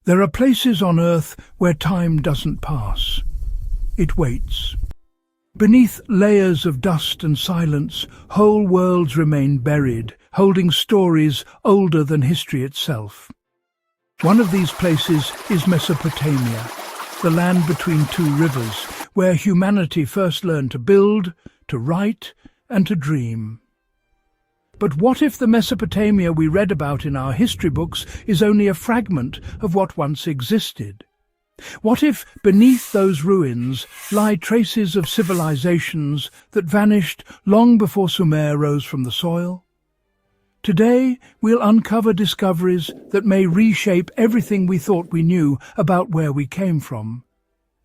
There are places on Earth where time doesn't pass. It waits. Beneath layers of dust and silence, whole worlds remain buried, holding stories older than history itself. One of these places is Mesopotamia, the land between two rivers, where humanity first learned to build, to write, and to dream. But what if the Mesopotamia we read about in our history books is only a fragment of what once existed? What if beneath those ruins lie traces of civilizations that vanished long before Sumer rose from the soil? Today, we'll uncover discoveries that may reshape everything we thought we knew about where we came from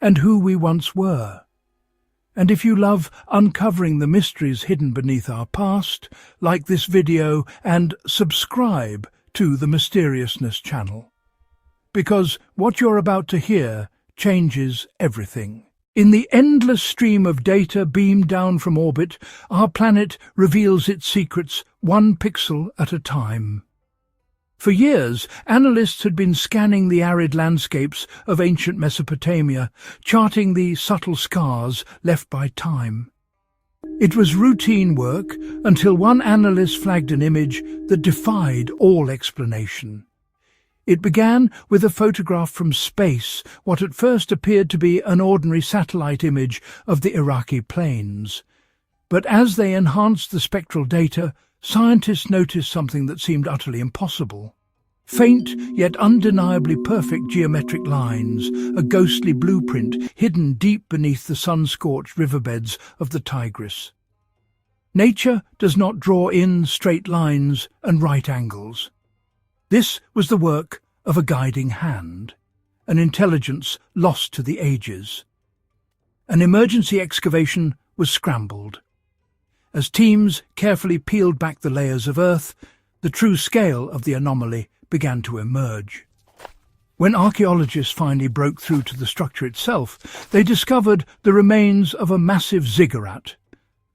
and who we once were. And if you love uncovering the mysteries hidden beneath our past, like this video and subscribe to the Mysteriousness Channel. Because what you're about to hear changes everything. In the endless stream of data beamed down from orbit, our planet reveals its secrets one pixel at a time. For years, analysts had been scanning the arid landscapes of ancient Mesopotamia, charting the subtle scars left by time. It was routine work until one analyst flagged an image that defied all explanation. It began with a photograph from space, what at first appeared to be an ordinary satellite image of the Iraqi plains. But as they enhanced the spectral data, scientists noticed something that seemed utterly impossible. Faint yet undeniably perfect geometric lines, a ghostly blueprint hidden deep beneath the sun-scorched riverbeds of the Tigris. Nature does not draw in straight lines and right angles. This was the work of a guiding hand, an intelligence lost to the ages. An emergency excavation was scrambled. As teams carefully peeled back the layers of earth, the true scale of the anomaly began to emerge. When archaeologists finally broke through to the structure itself, they discovered the remains of a massive ziggurat,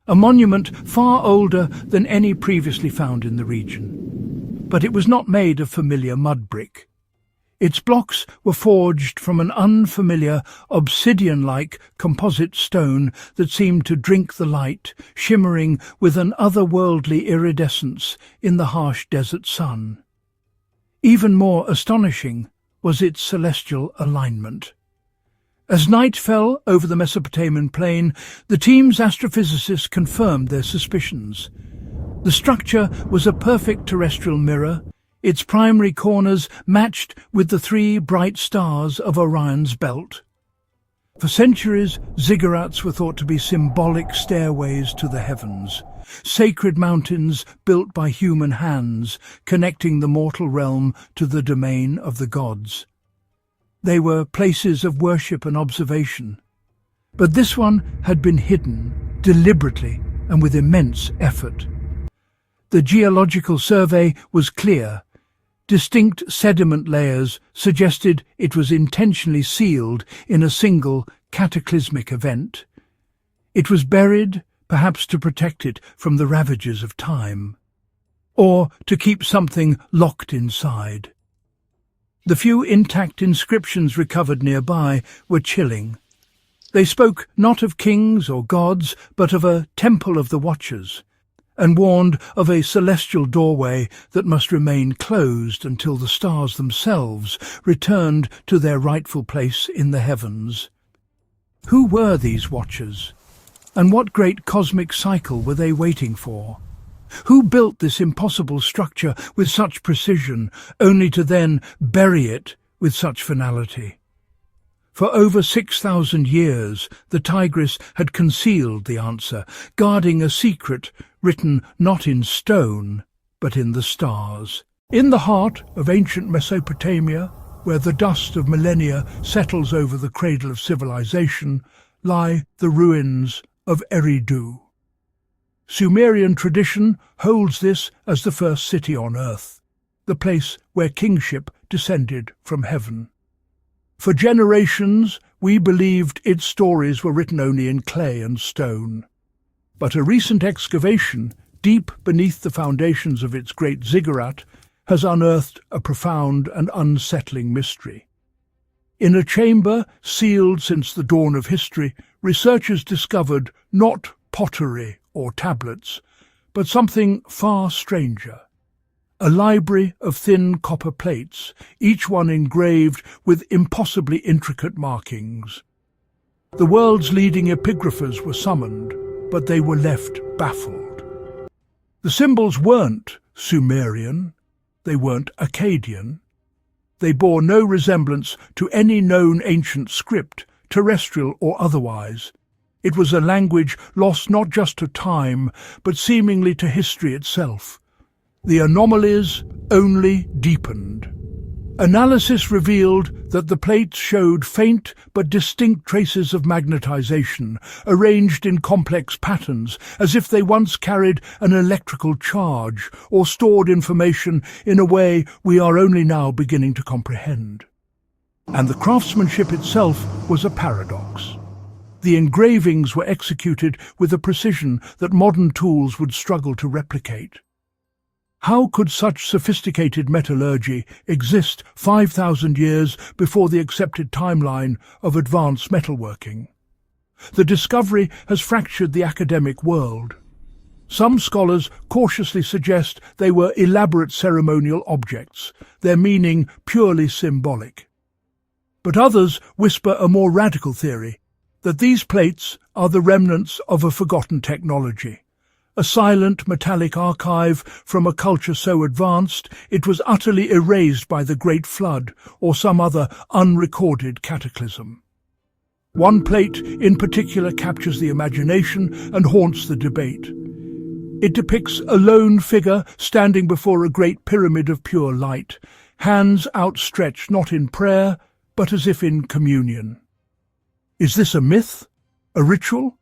a monument far older than any previously found in the region. But it was not made of familiar mud brick. Its blocks were forged from an unfamiliar, obsidian-like composite stone that seemed to drink the light, shimmering with an otherworldly iridescence in the harsh desert sun. Even more astonishing was its celestial alignment. As night fell over the Mesopotamian plain, the team's astrophysicists confirmed their suspicions. The structure was a perfect terrestrial mirror, its primary corners matched with the three bright stars of Orion's belt. For centuries, ziggurats were thought to be symbolic stairways to the heavens, sacred mountains built by human hands, connecting the mortal realm to the domain of the gods. They were places of worship and observation. But this one had been hidden, deliberately and with immense effort. The geological survey was clear. Distinct sediment layers suggested it was intentionally sealed in a single cataclysmic event. It was buried, perhaps to protect it from the ravages of time, or to keep something locked inside. The few intact inscriptions recovered nearby were chilling. They spoke not of kings or gods, but of a temple of the watchers, and warned of a celestial doorway that must remain closed until the stars themselves returned to their rightful place in the heavens. Who were these watchers? And what great cosmic cycle were they waiting for? Who built this impossible structure with such precision, only to then bury it with such finality? For over 6,000 years, the Tigris had concealed the answer, guarding a secret written not in stone, but in the stars. In the heart of ancient Mesopotamia, where the dust of millennia settles over the cradle of civilization, lie the ruins of Eridu. Sumerian tradition holds this as the first city on earth, the place where kingship descended from heaven. For generations, we believed its stories were written only in clay and stone. But a recent excavation, deep beneath the foundations of its great ziggurat, has unearthed a profound and unsettling mystery. In a chamber sealed since the dawn of history, researchers discovered not pottery or tablets, but something far stranger. A library of thin copper plates, each one engraved with impossibly intricate markings. The world's leading epigraphers were summoned, but they were left baffled. The symbols weren't Sumerian, they weren't Akkadian. They bore no resemblance to any known ancient script, terrestrial or otherwise. It was a language lost not just to time, but seemingly to history itself. The anomalies only deepened. Analysis revealed that the plates showed faint but distinct traces of magnetization, arranged in complex patterns, as if they once carried an electrical charge or stored information in a way we are only now beginning to comprehend. And the craftsmanship itself was a paradox. The engravings were executed with a precision that modern tools would struggle to replicate. How could such sophisticated metallurgy exist 5,000 years before the accepted timeline of advanced metalworking? The discovery has fractured the academic world. Some scholars cautiously suggest they were elaborate ceremonial objects, their meaning purely symbolic. But others whisper a more radical theory, that these plates are the remnants of a forgotten technology. A silent metallic archive from a culture so advanced it was utterly erased by the Great Flood or some other unrecorded cataclysm. One plate in particular captures the imagination and haunts the debate. It depicts a lone figure standing before a great pyramid of pure light, hands outstretched not in prayer, but as if in communion. Is this a myth? A ritual?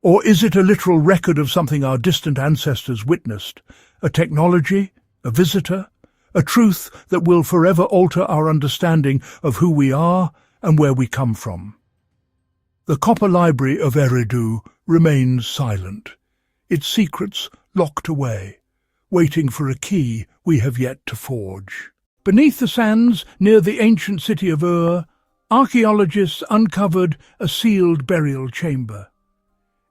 Or is it a literal record of something our distant ancestors witnessed? A technology? A visitor? A truth that will forever alter our understanding of who we are and where we come from? The copper library of Eridu remains silent, its secrets locked away, waiting for a key we have yet to forge. Beneath the sands, near the ancient city of Ur, archaeologists uncovered a sealed burial chamber.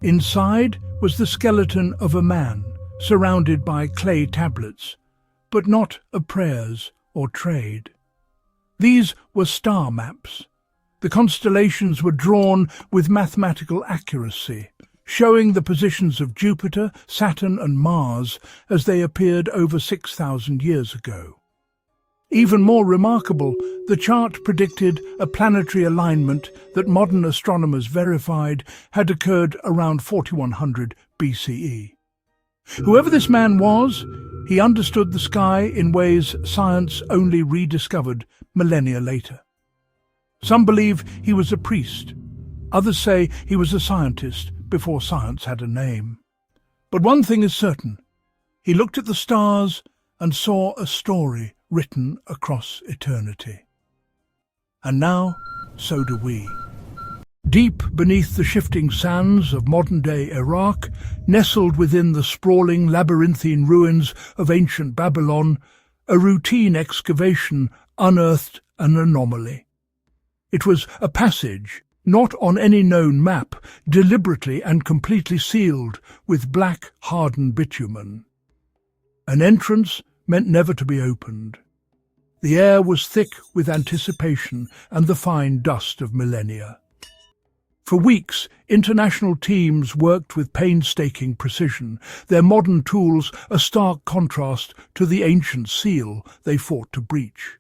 Inside was the skeleton of a man, surrounded by clay tablets, but not of prayers or trade. These were star maps. The constellations were drawn with mathematical accuracy, showing the positions of Jupiter, Saturn and Mars as they appeared over 6,000 years ago. Even more remarkable, the chart predicted a planetary alignment that modern astronomers verified had occurred around 4100 BCE. Whoever this man was, he understood the sky in ways science only rediscovered millennia later. Some believe he was a priest. Others say he was a scientist before science had a name. But one thing is certain. He looked at the stars and saw a story written across eternity. And now, so do we. Deep beneath the shifting sands of modern-day Iraq, nestled within the sprawling labyrinthine ruins of ancient Babylon, a routine excavation unearthed an anomaly. It was a passage, not on any known map, deliberately and completely sealed with black, hardened bitumen. An entrance meant never to be opened. The air was thick with anticipation and the fine dust of millennia. For weeks, international teams worked with painstaking precision, their modern tools a stark contrast to the ancient seal they fought to breach.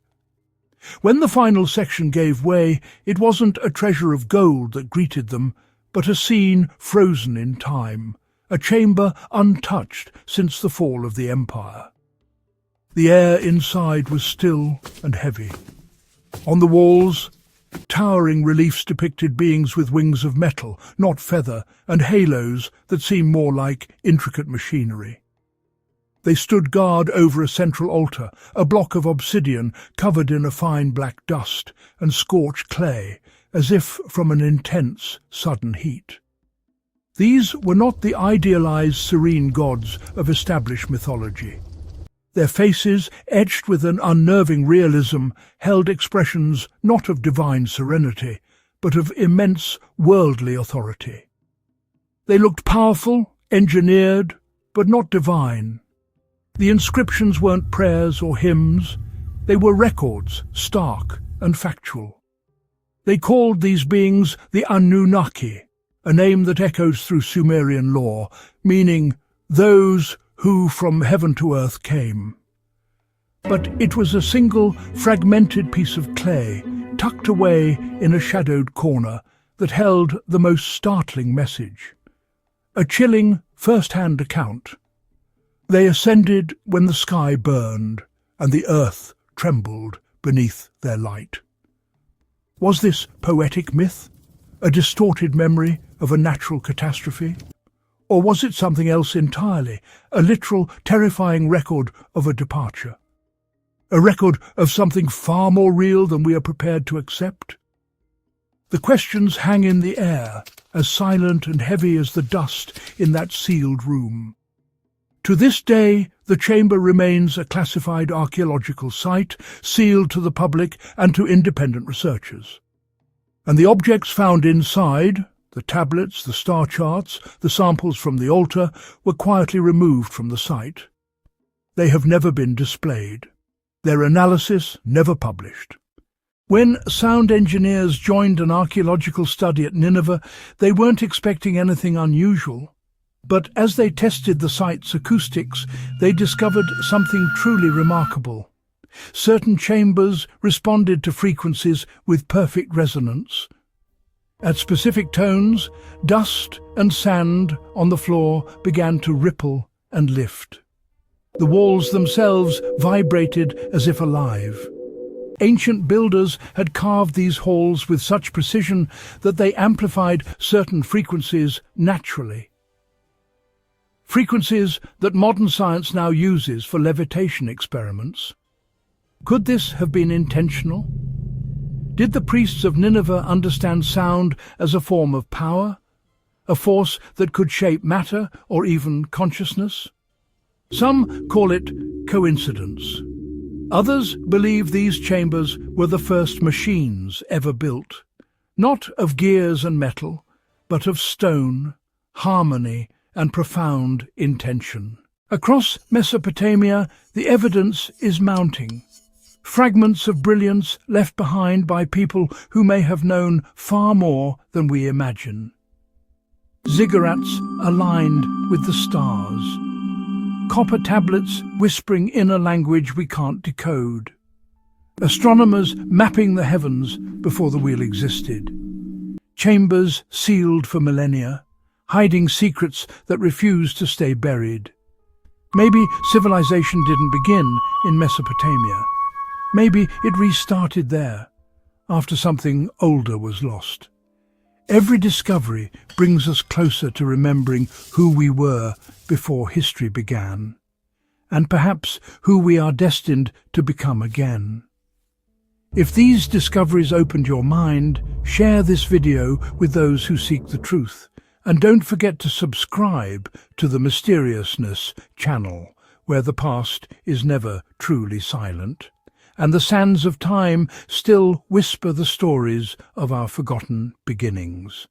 When the final section gave way, it wasn't a treasure of gold that greeted them, but a scene frozen in time, a chamber untouched since the fall of the empire. The air inside was still and heavy. On the walls, towering reliefs depicted beings with wings of metal, not feather, and halos that seemed more like intricate machinery. They stood guard over a central altar, a block of obsidian covered in a fine black dust and scorched clay, as if from an intense, sudden heat. These were not the idealized serene gods of established mythology. Their faces, etched with an unnerving realism, held expressions not of divine serenity, but of immense worldly authority. They looked powerful, engineered, but not divine. The inscriptions weren't prayers or hymns. They were records, stark and factual. They called these beings the Anunnaki, a name that echoes through Sumerian lore, meaning those who from heaven to earth came. But it was a single, fragmented piece of clay, tucked away in a shadowed corner, that held the most startling message. A chilling, first-hand account. They ascended when the sky burned, and the earth trembled beneath their light. Was this poetic myth? A distorted memory of a natural catastrophe? Or was it something else entirely, a literal, terrifying record of a departure? A record of something far more real than we are prepared to accept? The questions hang in the air, as silent and heavy as the dust in that sealed room. To this day, the chamber remains a classified archaeological site, sealed to the public and to independent researchers. And the objects found inside, the tablets, the star charts, the samples from the altar, were quietly removed from the site. They have never been displayed. Their analysis never published. When sound engineers joined an archaeological study at Nineveh, they weren't expecting anything unusual. But as they tested the site's acoustics, they discovered something truly remarkable. Certain chambers responded to frequencies with perfect resonance. At specific tones, dust and sand on the floor began to ripple and lift. The walls themselves vibrated as if alive. Ancient builders had carved these halls with such precision that they amplified certain frequencies naturally. Frequencies that modern science now uses for levitation experiments. Could this have been intentional? Did the priests of Nineveh understand sound as a form of power, a force that could shape matter or even consciousness? Some call it coincidence. Others believe these chambers were the first machines ever built, not of gears and metal, but of stone, harmony, and profound intention. Across Mesopotamia, the evidence is mounting. Fragments of brilliance left behind by people who may have known far more than we imagine. Ziggurats aligned with the stars. Copper tablets whispering inner language we can't decode. Astronomers mapping the heavens before the wheel existed. Chambers sealed for millennia, hiding secrets that refuse to stay buried. Maybe civilization didn't begin in Mesopotamia. Maybe it restarted there, after something older was lost. Every discovery brings us closer to remembering who we were before history began, and perhaps who we are destined to become again. If these discoveries opened your mind, share this video with those who seek the truth, and don't forget to subscribe to the Mysteriousness Channel, where the past is never truly silent, and the sands of time still whisper the stories of our forgotten beginnings.